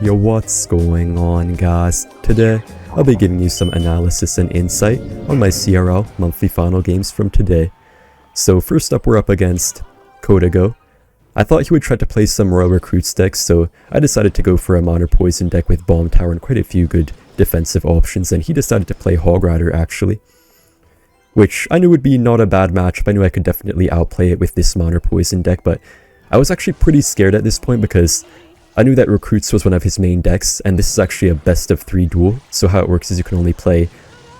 Yo, what's going on, guys? Today, I'll be giving you some analysis and insight on my CRL monthly final games from today. So first up, we're up against Kodago. I thought he would try to play some Royal Recruits decks, so I decided to go for a Monor Poison deck with Bomb Tower and quite a few good defensive options, and he decided to play Hog Rider actually. Which I knew would be not a bad matchup. I knew I could definitely outplay it with this Monor Poison deck, but I was actually pretty scared at this point because I knew that Recruits was one of his main decks, and this is actually a best of 3 duel, so how it works is you can only play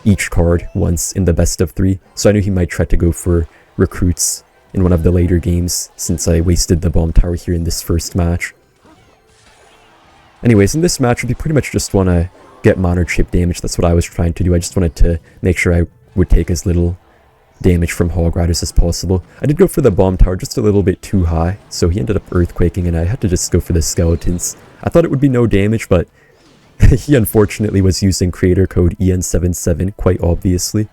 each card once in the best of 3, so I knew he might try to go for Recruits in one of the later games, since I wasted the Bomb Tower here in this first match. Anyways, in this matchup, you pretty much just want to get Monor chip damage. That's what I was trying to do. I just wanted to make sure I would take as little damage from Hog Riders as possible. I did go for the Bomb Tower just a little bit too high, so he ended up earthquaking and I had to just go for the Skeletons. I thought it would be no damage, but he unfortunately was using creator code EN77 quite obviously.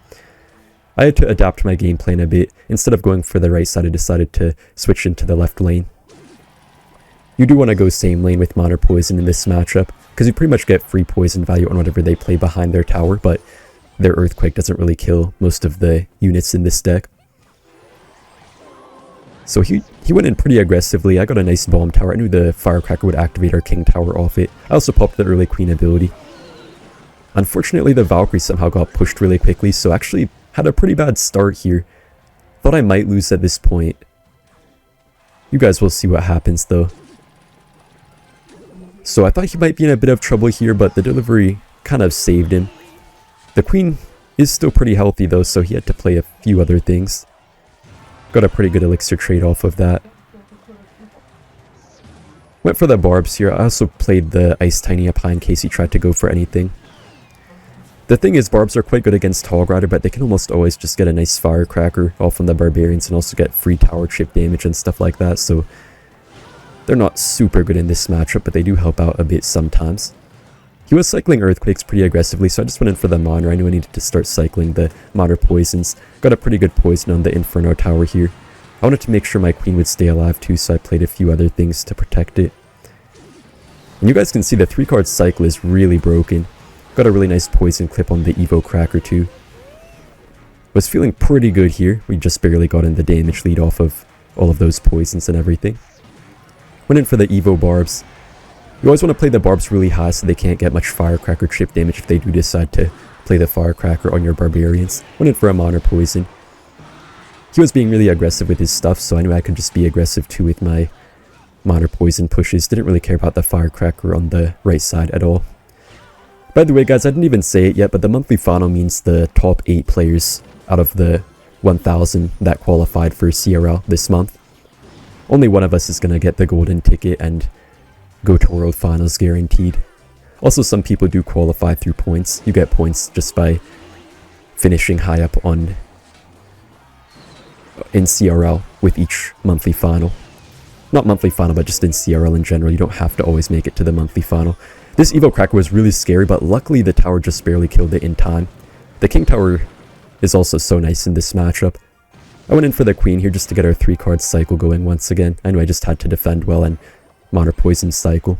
I had to adapt my game plan a bit. Instead of going for the right side, I decided to switch into the left lane. You do want to go same lane with Monor Poison in this matchup, because you pretty much get free poison value on whatever they play behind their tower, but their Earthquake doesn't really kill most of the units in this deck. So he went in pretty aggressively. I got a nice Bomb Tower. I knew the Firecracker would activate our King Tower off it. I also popped the early Queen ability. Unfortunately, the Valkyrie somehow got pushed really quickly, so actually had a pretty bad start here. Thought I might lose at this point. You guys will see what happens though. So I thought he might be in a bit of trouble here, but the delivery kind of saved him. The Queen is still pretty healthy though, so he had to play a few other things. Got a pretty good elixir trade off of that. Went for the Barbs here. I also played the Ice Tiny up high in case he tried to go for anything. The thing is, Barbs are quite good against Hog Rider, but they can almost always just get a nice Firecracker off on the Barbarians and also get free tower chip damage and stuff like that, so they're not super good in this matchup, but they do help out a bit sometimes. He was cycling Earthquakes pretty aggressively, so I just went in for the Monor. I knew I needed to start cycling the Monor Poisons. Got a pretty good poison on the Inferno Tower here. I wanted to make sure my Queen would stay alive too, so I played a few other things to protect it. And you guys can see the 3-card cycle is really broken. Got a really nice poison clip on the Evo Cracker too. Was feeling pretty good here. We just barely got in the damage lead off of all of those poisons and everything. Went in for the Evo Barbs. You always want to play the Barbs really high so they can't get much Firecracker chip damage if they do decide to play the Firecracker on your Barbarians. Went in for a Monor Poison. He was being really aggressive with his stuff, so I knew I could just be aggressive too with my Monor Poison pushes. Didn't really care about the Firecracker on the right side at all. By the way guys, I didn't even say it yet, but the monthly final means the top 8 players out of the 1,000 that qualified for CRL this month. Only one of us is going to get the golden ticket and go to World Finals guaranteed. Also, some people do qualify through points. You get points just by finishing high up in CRL with each monthly final. Not monthly final, but just in CRL in general. You don't have to always make it to the monthly final. This Evo Cracker was really scary, but luckily the tower just barely killed it in time. The King Tower is also so nice in this matchup. I went in for the Queen here just to get our 3-card cycle going once again. I knew I just had to defend well and Monor Poison cycle.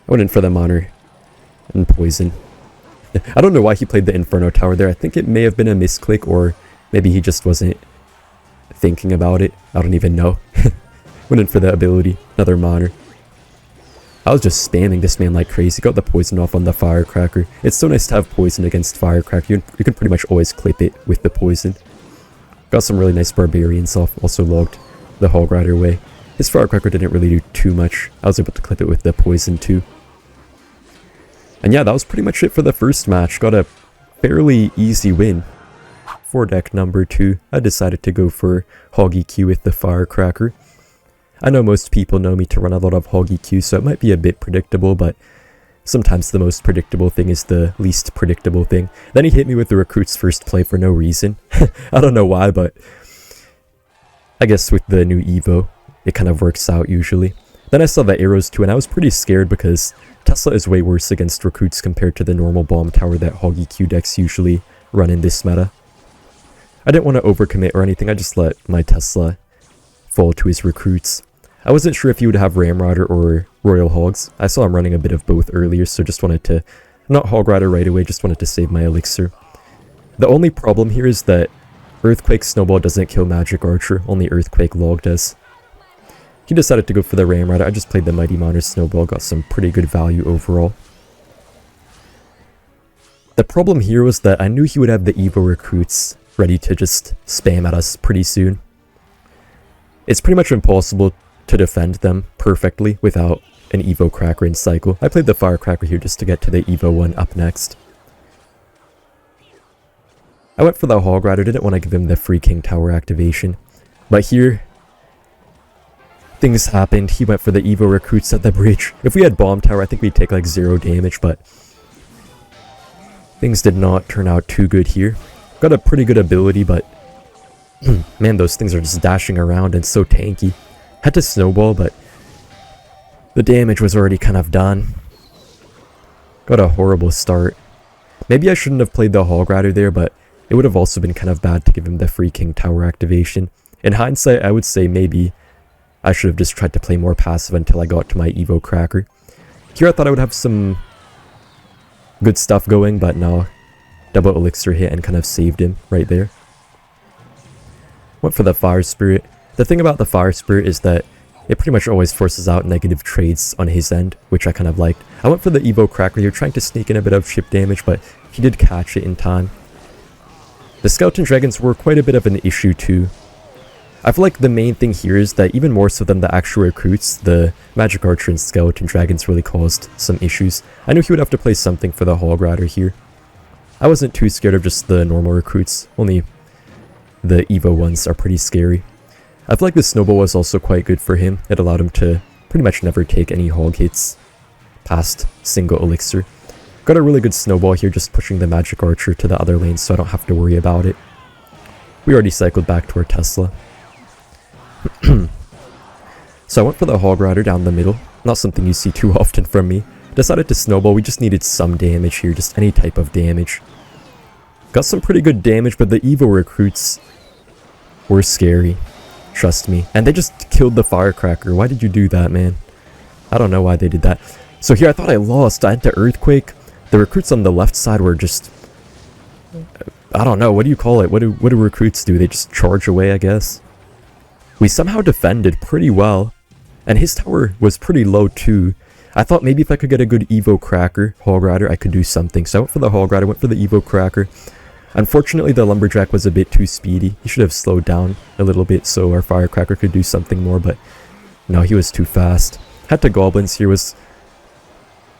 I went in for the Monor and Poison. I don't know why he played the Inferno Tower there. I think it may have been a misclick, or maybe he just wasn't thinking about it. I don't even know. Went in for the ability. Another Monor. I was just spamming this man like crazy. Got the poison off on the Firecracker. It's so nice to have poison against Firecracker. You can pretty much always clip it with the poison. Got some really nice Barbarians off. Also logged the Hog Rider away. His Firecracker didn't really do too much. I was able to clip it with the poison too. And yeah, that was pretty much it for the first match. Got a fairly easy win. For deck number 2, I decided to go for Hog EQ with the Firecracker. I know most people know me to run a lot of Hog EQ, so it might be a bit predictable, but sometimes the most predictable thing is the least predictable thing. Then he hit me with the Recruit's first play for no reason. I don't know why, but I guess with the new Evo, it kind of works out usually. Then I saw the arrows too, and I was pretty scared because Tesla is way worse against Recruits compared to the normal Bomb Tower that Hog EQ decks usually run in this meta. I didn't want to overcommit or anything, I just let my Tesla fall to his Recruits. I wasn't sure if he would have Ramrider or Royal Hogs. I saw him running a bit of both earlier, so just wanted to not Hog Rider right away, just wanted to save my elixir. The only problem here is that Earthquake Snowball doesn't kill Magic Archer, only Earthquake Log does. He decided to go for the Ramrider. I just played the Mighty Monor Snowball, got some pretty good value overall. The problem here was that I knew he would have the Evo recruits ready to just spam at us pretty soon. It's pretty much impossible to defend them perfectly without an Evo Cracker in cycle. I played the Firecracker here just to get to the Evo one up next. I went for the Hog Rider, didn't want to give him the free King Tower activation. But here, things happened. He went for the Evo recruits at the bridge. If we had Bomb Tower, I think we'd take like 0 damage, but things did not turn out too good here. Got a pretty good ability, but man, those things are just dashing around and so tanky. Had to Snowball, but the damage was already kind of done. Got a horrible start. Maybe I shouldn't have played the Hog Rider there, but it would have also been kind of bad to give him the free King Tower activation. In hindsight, I would say maybe I should have just tried to play more passive until I got to my Evo Cracker. Here I thought I would have some good stuff going, but no. Double Elixir hit and kind of saved him right there. Went for the Fire Spirit. The thing about the Fire Spirit is that it pretty much always forces out negative trades on his end, which I kind of liked. I went for the Evo Cracker here, trying to sneak in a bit of chip damage, but he did catch it in time. The Skeleton Dragons were quite a bit of an issue too. I feel like the main thing here is that even more so than the actual recruits, the Magic Archer and Skeleton Dragons really caused some issues. I knew he would have to play something for the Hog Rider here. I wasn't too scared of just the normal recruits, only the Evo ones are pretty scary. I feel like the Snowball was also quite good for him. It allowed him to pretty much never take any Hog hits past single Elixir. Got a really good Snowball here, just pushing the Magic Archer to the other lane so I don't have to worry about it. We already cycled back to our Tesla. So I went for the Hog Rider down the middle. Not something you see too often from me. Decided to Snowball. We just needed some damage here, just any type of damage. Got some pretty good damage, but the Evo recruits were scary. Trust me. And they just killed the Firecracker. Why did you do that, man? I don't know why they did that. So here I thought I lost. I had to Earthquake. The recruits on the left side were just... I don't know. What do you call it? What do recruits do? They just charge away, I guess. We somehow defended pretty well. And his tower was pretty low too. I thought maybe if I could get a good Evo Cracker, Hog Rider, I could do something. So I went for the Hog Rider, went for the Evo Cracker. Unfortunately, the Lumberjack was a bit too speedy. He should have slowed down a little bit so our Firecracker could do something more, but no, he was too fast. Had to Goblins here, was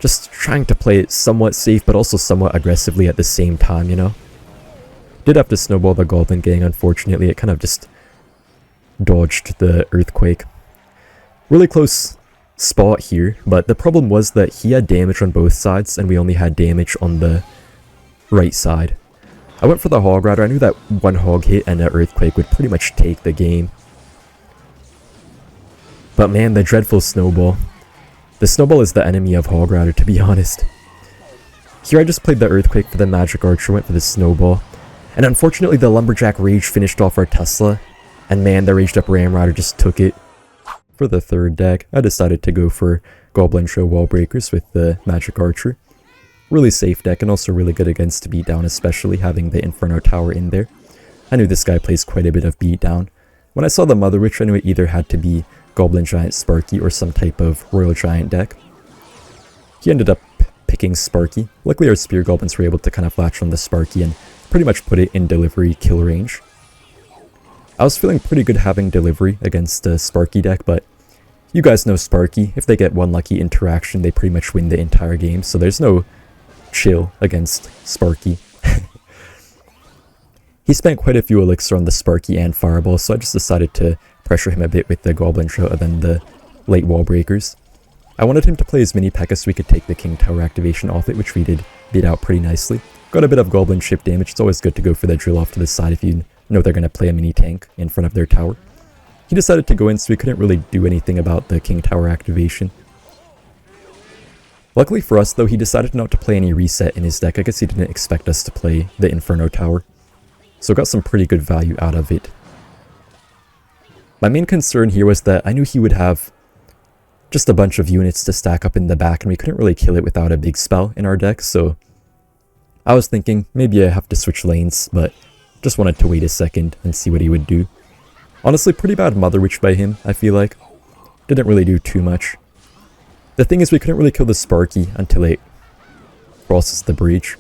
just trying to play it somewhat safe, but also somewhat aggressively at the same time, you know? Did have to Snowball the Goblin gang, unfortunately. It kind of just dodged the Earthquake. Really close spot here, but the problem was that he had damage on both sides, and we only had damage on the right side. I went for the Hog Rider. I knew that one Hog hit and an Earthquake would pretty much take the game. But man, the dreadful Snowball. The Snowball is the enemy of Hog Rider, to be honest. Here I just played the Earthquake for the Magic Archer, went for the Snowball. And unfortunately the Lumberjack Rage finished off our Tesla. And man, the Raged Up Ram Rider just took it. For the third deck, I decided to go for Goblin Show Wall Breakers with the Magic Archer. Really safe deck and also really good against beatdown, especially having the Inferno Tower in there. I knew this guy plays quite a bit of beatdown. When I saw the Mother Witch, I knew it either had to be Goblin Giant Sparky or some type of Royal Giant deck. He ended up picking Sparky. Luckily our Spear Goblins were able to kind of latch on the Sparky and pretty much put it in delivery kill range. I was feeling pretty good having delivery against the Sparky deck, but you guys know Sparky. If they get one lucky interaction, they pretty much win the entire game, so there's no chill against Sparky. He spent quite a few elixir on the Sparky and Fireball, so I just decided to pressure him a bit with the Goblin Show and then the late Wall Breakers. I wanted him to play as many Pekka so we could take the King Tower activation off it, which we did beat out pretty nicely. Got a bit of Goblin chip damage. It's always good to go for the drill off to the side if you know they're going to play a mini tank in front of their tower. He decided to go in, so we couldn't really do anything about the King Tower activation. Luckily for us, though, he decided not to play any reset in his deck. I guess he didn't expect us to play the Inferno Tower. So got some pretty good value out of it. My main concern here was that I knew he would have just a bunch of units to stack up in the back, and we couldn't really kill it without a big spell in our deck, so I was thinking maybe I have to switch lanes, but just wanted to wait a second and see what he would do. Honestly, pretty bad Mother Witch by him, I feel like. Didn't really do too much. The thing is, we couldn't really kill the Sparky until it crosses the breach.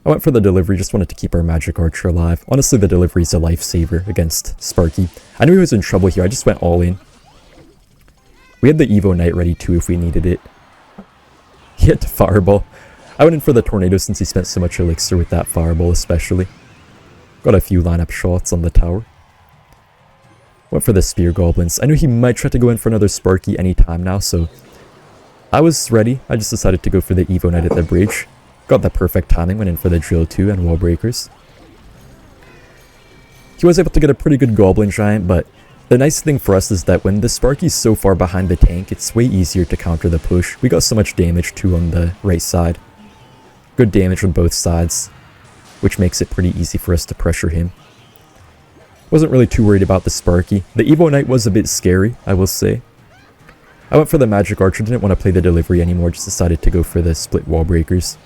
I went for the delivery, just wanted to keep our Magic Archer alive. Honestly, the delivery is a lifesaver against Sparky. I knew he was in trouble here, I just went all in. We had the Evo Knight ready too if we needed it. He had to Fireball. I went in for the Tornado since he spent so much Elixir with that Fireball especially. Got a few lineup shots on the tower. Went for the Spear Goblins. I knew he might try to go in for another Sparky anytime now, so I was ready. I just decided to go for the Evo Knight at the bridge. Got the perfect timing, went in for the Drill 2 and Wall Breakers. He was able to get a pretty good Goblin Giant, but the nice thing for us is that when the Sparky's so far behind the tank, it's way easier to counter the push. We got so much damage too on the right side. Good damage on both sides, which makes it pretty easy for us to pressure him. Wasn't really too worried about the Sparky. The Evo Knight was a bit scary, I will say. I went for the Magic Archer, didn't want to play the delivery anymore, just decided to go for the split Wall Breakers.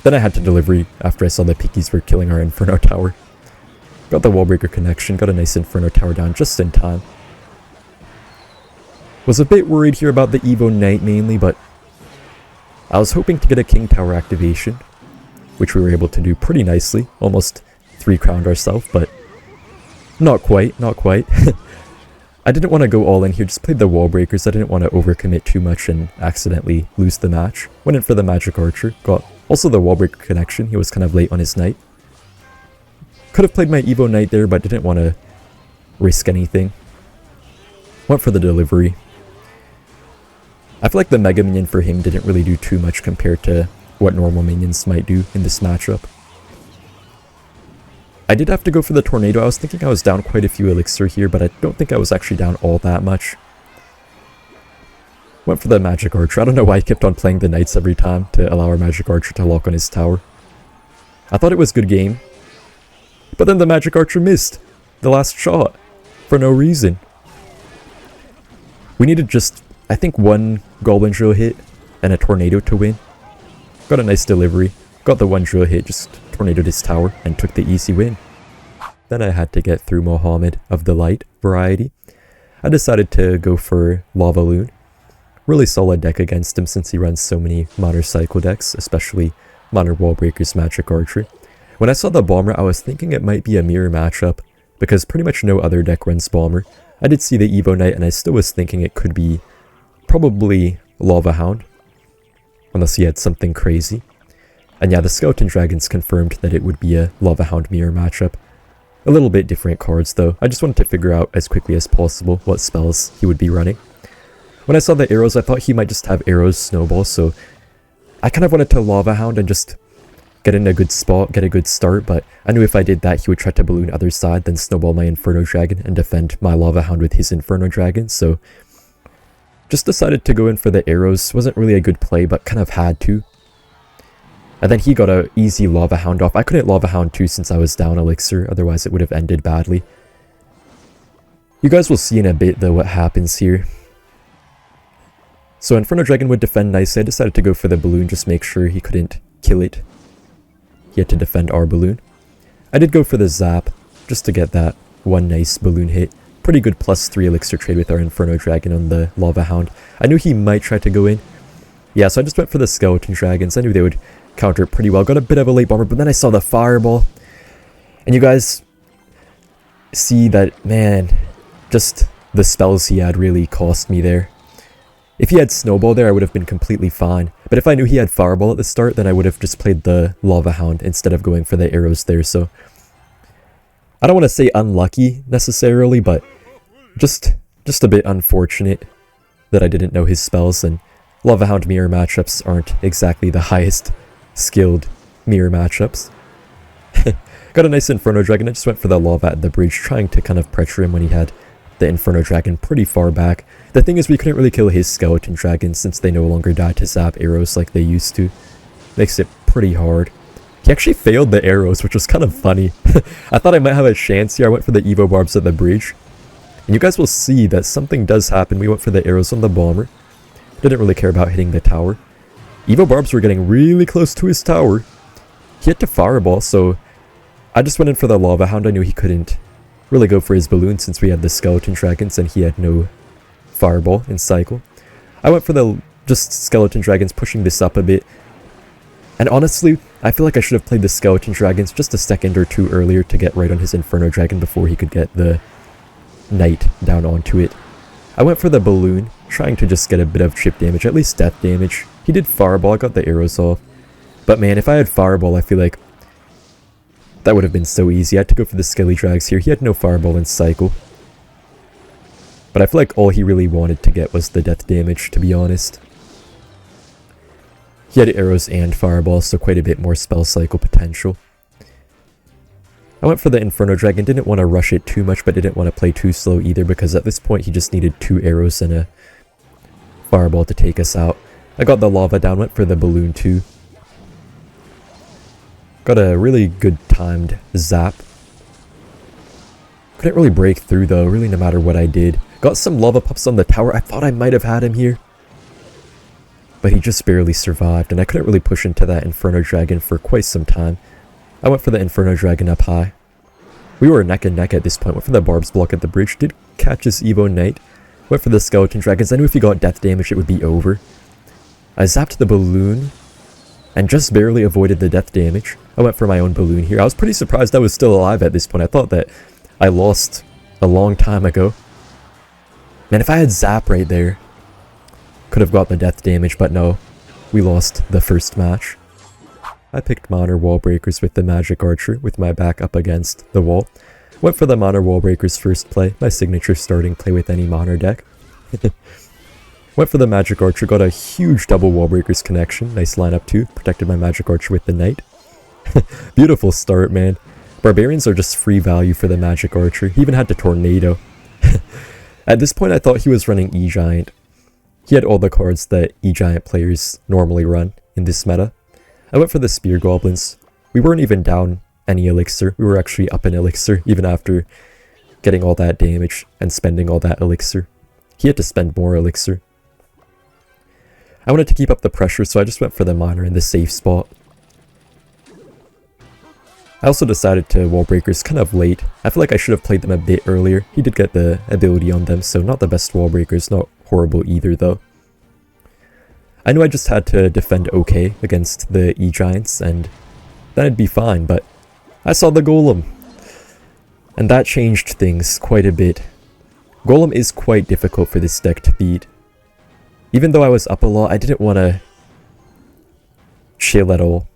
Then I had to delivery after I saw the Pickies were killing our Inferno Tower. Got the Wall Breaker connection, got a nice Inferno Tower down just in time. Was a bit worried here about the Evo Knight mainly, but I was hoping to get a King Tower activation, which we were able to do pretty nicely. Almost 3-crowned ourselves, but not quite, not quite. I didn't want to go all in here, just played the Wall Breakers. I didn't want to overcommit too much and accidentally lose the match. Went in for the Magic Archer, got also the Wall Breaker connection. He was kind of late on his Knight. Could have played my Evo Knight there, but didn't want to risk anything. Went for the delivery. I feel like the Mega Minion for him didn't really do too much compared to what normal minions might do in this matchup. I did have to go for the Tornado. I was thinking I was down quite a few Elixir here, but I don't think I was actually down all that much. Went for the Magic Archer. I don't know why I kept on playing the Knights every time to allow our Magic Archer to lock on his tower. I thought it was a good game, but then the Magic Archer missed the last shot for no reason. We needed just, I think, one Goblin Drill hit and a Tornado to win. Got a nice delivery. Got the one drill hit, just tornadoed his tower and took the easy win. Then I had to get through Mohammed of the Light variety. I decided to go for Lava Loon. Really solid deck against him since he runs so many Monor Cycle decks, especially Monor Wall Breakers Magic Archer. When I saw the Bomber, I was thinking it might be a mirror matchup, because pretty much no other deck runs Bomber. I did see the Evo Knight and I still was thinking it could be probably Lava Hound, unless he had something crazy. And yeah, the Skeleton Dragons confirmed that it would be a Lava Hound mirror matchup. A little bit different cards though. I just wanted to figure out as quickly as possible what spells he would be running. When I saw the arrows, I thought he might just have arrows, snowballs, so I kind of wanted to Lava Hound and just get in a good spot, get a good start, but I knew if I did that, he would try to balloon other side, then snowball my Inferno Dragon and defend my Lava Hound with his Inferno Dragon, so just decided to go in for the arrows. Wasn't really a good play, but kind of had to. And then he got a easy Lava Hound off. I couldn't Lava Hound too since I was down Elixir, otherwise it would have ended badly. You guys will see in a bit though what happens here. So Inferno Dragon would defend nicely. I decided to go for the balloon, just make sure he couldn't kill it. He had to defend our balloon. I did go for the Zap, just to get that one nice balloon hit. Pretty good +3 Elixir trade with our Inferno Dragon on the Lava Hound. I knew he might try to go in. Yeah, so I just went for the Skeleton Dragons. I knew they would counter it pretty well. Got a bit of a late Bomber, but then I saw the Fireball. And you guys see that, man, just the spells he had really cost me there. If he had Snowball there, I would have been completely fine. But if I knew he had Fireball at the start, then I would have just played the Lava Hound instead of going for the arrows there. So I don't want to say unlucky necessarily, but just a bit unfortunate that I didn't know his spells, and Lava Hound mirror matchups aren't exactly the highest skilled mirror matchups. Got a nice Inferno Dragon. I just went for the Lava at the bridge, trying to kind of pressure him when he had the Inferno Dragon pretty far back. The thing is, we couldn't really kill his Skeleton Dragons since they no longer die to zap arrows like they used to. Makes it pretty hard. He actually failed the arrows, which was kind of funny. I thought I might have a chance here. I went for the Evo barbs at the bridge. And you guys will see that something does happen. We went for the arrows on the bomber. Didn't really care about hitting the tower. Evo barbs were getting really close to his tower. He hit to fireball, so I just went in for the lava hound. I knew he couldn't really go for his balloon since we had the skeleton dragons and he had no fireball in cycle. I went for the just skeleton dragons, pushing this up a bit. And honestly, I feel like I should have played the skeleton dragons just a second or two earlier to get right on his inferno dragon before he could get the knight down onto it. I went for the balloon, trying to just get a bit of chip damage, at least death damage. He did fireball, I got the arrows off. But man, if I had fireball, I feel like that would have been so easy. I had to go for the skelly drags here. He had no fireball in cycle. But I feel like all he really wanted to get was the death damage, to be honest. He had arrows and fireball, so quite a bit more spell cycle potential. I went for the Inferno Dragon, didn't want to rush it too much, but didn't want to play too slow either, because at this point he just needed 2 arrows and a fireball to take us out. I got the lava down, went for the balloon too. Got a really good timed zap. Couldn't really break through though, really no matter what I did. Got some lava pups on the tower, I thought I might have had him here. But he just barely survived, and I couldn't really push into that Inferno Dragon for quite some time. I went for the Inferno Dragon up high. We were neck and neck at this point, went for the Barbs block at the bridge, did catch his Evo Knight. Went for the Skeleton Dragons, I knew if he got death damage it would be over. I zapped the balloon, and just barely avoided the death damage. I went for my own balloon here. I was pretty surprised I was still alive at this point. I thought that I lost a long time ago. Man, if I had zap right there, could have got the death damage, but no. We lost the first match. I picked Monor Wall Breakers with the Magic Archer, with my back up against the wall. Went for the Monor Wall Breakers first play, my signature starting play with any Monor deck. Went for the Magic Archer, got a huge double Wall Breakers connection, nice lineup too, protected my Magic Archer with the Knight. Beautiful start, man. Barbarians are just free value for the Magic Archer, he even had to Tornado. At this point I thought he was running E-Giant. He had all the cards that E-Giant players normally run in this meta. I went for the Spear Goblins. We weren't even down any elixir, we were actually up an elixir, even after getting all that damage and spending all that elixir. He had to spend more elixir. I wanted to keep up the pressure, so I just went for the Monor in the safe spot. I also decided to Wall Breakers kind of late. I feel like I should have played them a bit earlier. He did get the ability on them, so not the best Wall Breakers, not horrible either though. I knew I just had to defend okay against the E-Giants, and then I'd be fine, but I saw the Golem. And that changed things quite a bit. Golem is quite difficult for this deck to beat. Even though I was up a lot, I didn't want to chill at all.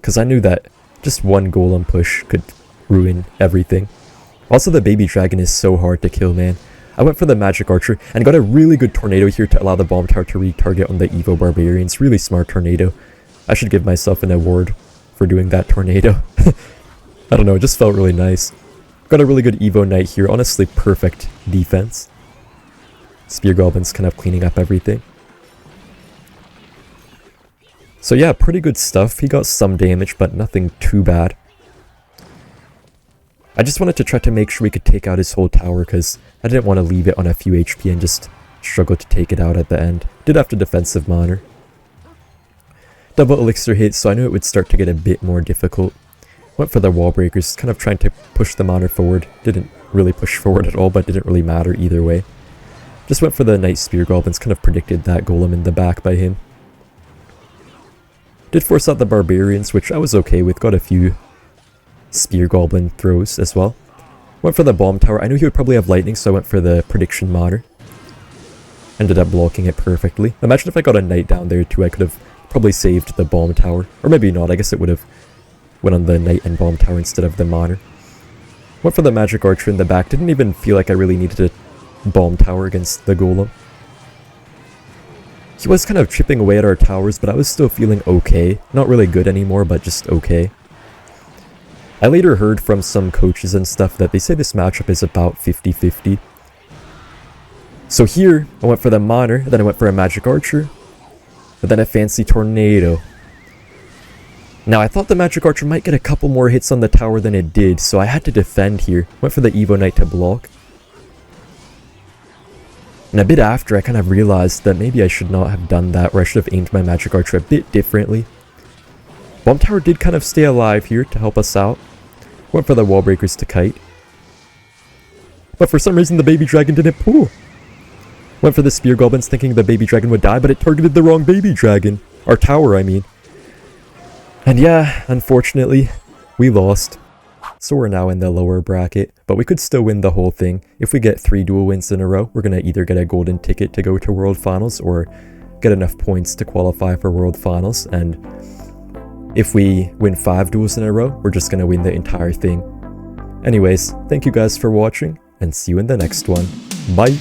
Because I knew that just one Golem push could ruin everything. Also, the Baby Dragon is so hard to kill, man. I went for the Magic Archer and got a really good Tornado here to allow the Bomb Tower to retarget on the Evo Barbarians. Really smart Tornado. I should give myself an award for doing that Tornado. I don't know, it just felt really nice. Got a really good Evo Knight here, honestly perfect defense. Spear Goblins kind of cleaning up everything. So yeah, pretty good stuff. He got some damage, but nothing too bad. I just wanted to try to make sure we could take out his whole tower, because I didn't want to leave it on a few HP and just struggle to take it out at the end. Did have to defensive Monor. Double elixir hit, so I knew it would start to get a bit more difficult. Went for the Wall Breakers, kind of trying to push the Monor forward. Didn't really push forward at all, but didn't really matter either way. Just went for the Knight Spear Goblins, kind of predicted that Golem in the back by him. Did force out the Barbarians, which I was okay with, got a few Spear Goblin throws as well. Went for the Bomb Tower, I knew he would probably have Lightning, so I went for the Prediction Monor. Ended up blocking it perfectly. Imagine if I got a Knight down there too, I could have probably saved the Bomb Tower. Or maybe not, I guess it would have went on the Knight and Bomb Tower instead of the Monor. Went for the Magic Archer in the back, didn't even feel like I really needed a Bomb Tower against the Golem. He was kind of chipping away at our towers, but I was still feeling okay. Not really good anymore, but just okay. I later heard from some coaches and stuff that they say this matchup is about 50-50. So here, I went for the Monor, then I went for a Magic Archer, and then a fancy Tornado. Now I thought the Magic Archer might get a couple more hits on the tower than it did, so I had to defend here. Went for the Evo Knight to block. And a bit after, I kind of realized that maybe I should not have done that, or I should have aimed my Magic Archer a bit differently. Bomb Tower did kind of stay alive here to help us out. Went for the Wall Breakers to kite. But for some reason the Baby Dragon didn't pull. Went for the Spear Goblins thinking the Baby Dragon would die, but it targeted the wrong Baby Dragon. Our tower, I mean. And yeah, unfortunately, we lost. So we're now in the lower bracket, but we could still win the whole thing. If we get 3 duel wins in a row, we're going to either get a golden ticket to go to World Finals or get enough points to qualify for World Finals. And if we win 5 duels in a row, we're just going to win the entire thing. Anyways, thank you guys for watching, and see you in the next one. Bye!